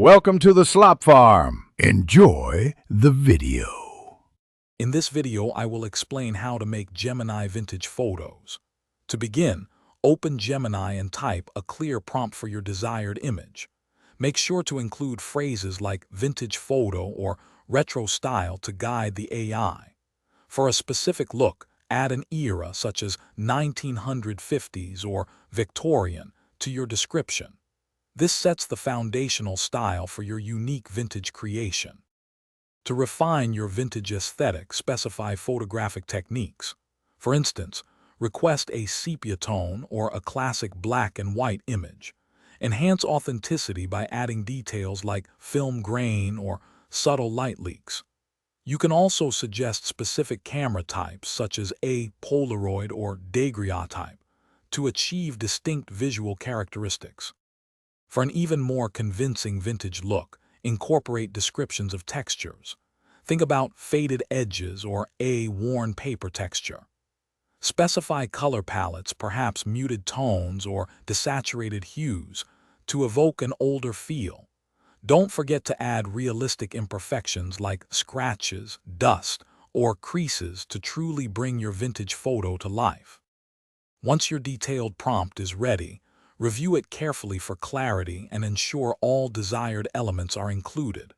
Welcome to the Slop Farm. Enjoy the video. In this video, I will explain how to make Gemini vintage photos. To begin, open Gemini and type a clear prompt for your desired image. Make sure to include phrases like vintage photo or retro style to guide the AI. For a specific look, add an era such as 1950s or Victorian to your description. This sets the foundational style for your unique vintage creation. To refine your vintage aesthetic, specify photographic techniques. For instance, request a sepia tone or a classic black and white image. Enhance authenticity by adding details like film grain or subtle light leaks. You can also suggest specific camera types such as a Polaroid or daguerreotype to achieve distinct visual characteristics. For an even more convincing vintage look, incorporate descriptions of textures. Think about faded edges or a worn paper texture. Specify color palettes, perhaps muted tones or desaturated hues, to evoke an older feel. Don't forget to add realistic imperfections like scratches, dust, or creases to truly bring your vintage photo to life. Once your detailed prompt is ready, review it carefully for clarity and ensure all desired elements are included.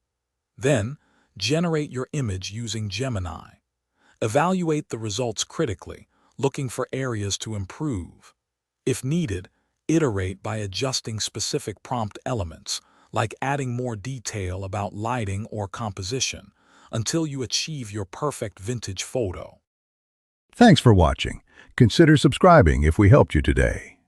Then, generate your image using Gemini. Evaluate the results critically, looking for areas to improve. If needed, iterate by adjusting specific prompt elements, like adding more detail about lighting or composition, until you achieve your perfect vintage photo. Thanks for watching. Consider subscribing if we helped you today.